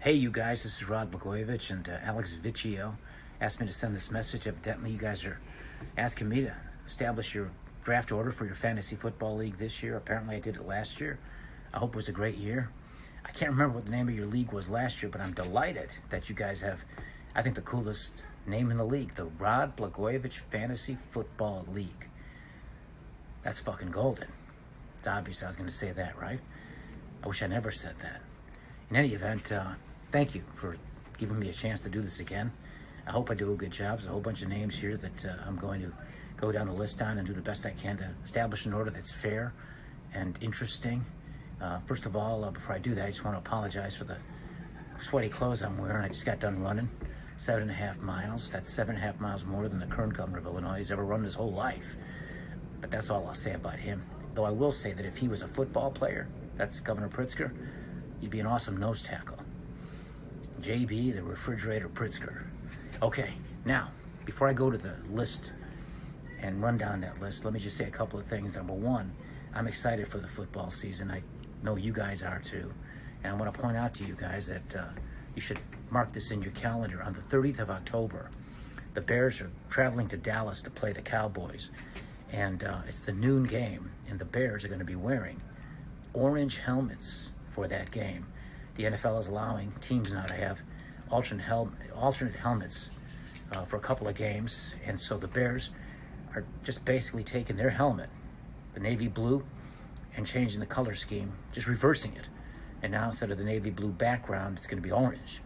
Hey, you guys, this is Blagojevich, and Alex Vicchio asked me to send this message. Evidently, you guys are asking me to establish your draft order for your fantasy football league this year. Apparently, I did it last year. I hope it was a great year. I can't remember what the name of your league was last year, but I'm delighted that you guys have, I think, the coolest name in the league, the Blagojevich Fantasy Football League. That's fucking golden. It's obvious I was going to say that, right? I wish I never said that. In any event, thank you for giving me a chance to do this again. I hope I do a good job. There's a whole bunch of names here that I'm going to go down the list on and do the best I can to establish an order that's fair and interesting. First of all, before I do that, I just want to apologize for the sweaty clothes I'm wearing. I just got done running 7.5 miles. That's 7.5 miles more than the current governor of Illinois has ever run his whole life. But that's all I'll say about him. Though I will say that if he was a football player, that's Governor Pritzker, he'd be an awesome nose tackle. JB, the refrigerator Pritzker. Okay, now, before I go to the list and run down that list, let me just say a couple of things. Number one, I'm excited for the football season. I know you guys are too. And I want to point out to you guys that you should mark this in your calendar. On the 30th of October, the Bears are traveling to Dallas to play the Cowboys. And it's the noon game, and the Bears are going to be wearing orange helmets for that game. The NFL is allowing teams now to have alternate helmets for a couple of games, and so the Bears are just basically taking their helmet, the navy blue, and changing the color scheme, just reversing it. And now instead of the navy blue background, it's going to be orange.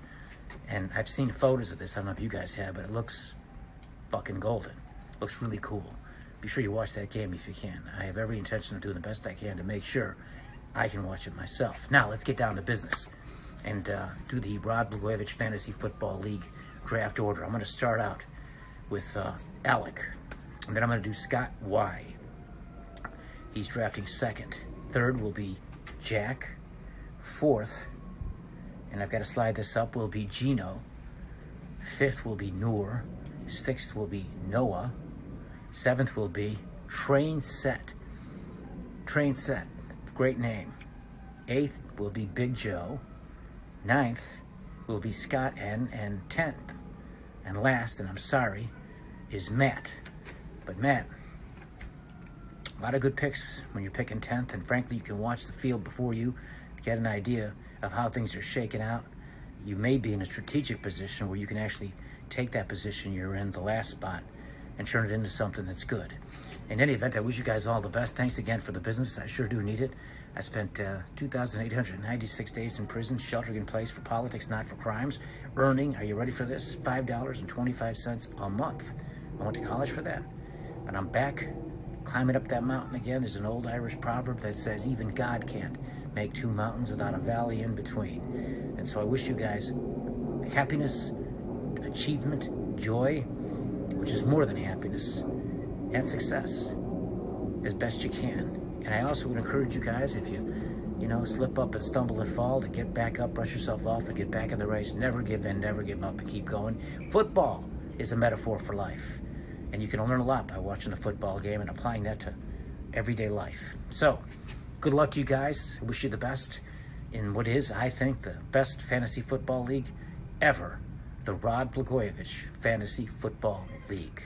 And I've seen photos of this. I don't know if you guys have, but it looks fucking golden. It looks really cool. Be sure you watch that game if you can. I have every intention of doing the best I can to make sure I can watch it myself. Now, let's get down to business and do the Blagojevich Fantasy Football League draft order. I'm going to start out with Alec, and then I'm going to do Scott Y. He's drafting second. Third will be Jack. Fourth, and I've got to slide this up, will be Gino. Fifth will be Noor. Sixth will be Noah. Seventh will be Train Set. Train Set. Great name. Eighth will be Big Joe. Ninth will be Scott N. And 10th, and last, and I'm sorry, is Matt. But Matt, a lot of good picks when you're picking 10th, and frankly, you can watch the field before you get an idea of how things are shaking out. You may be in a strategic position where you can actually take that position you're in, the last spot, and turn it into something that's good. In any event, I wish you guys all the best. Thanks again for the business. I sure do need it. I spent 2,896 days in prison, sheltering in place for politics, not for crimes, earning, are you ready for this, $5.25 a month. I went to college for that. But I'm back, climbing up that mountain again. There's an old Irish proverb that says, even God can't make two mountains without a valley in between. And so I wish you guys happiness, achievement, joy, which is more than happiness, and success as best you can. And I also would encourage you guys, if you slip up and stumble and fall, to get back up, brush yourself off, and get back in the race. Never give in, never give up, and keep going. Football is a metaphor for life. And you can learn a lot by watching a football game and applying that to everyday life. So, good luck to you guys. I wish you the best in what is, I think, the best fantasy football league ever. The Blagojevich Fantasy Football League.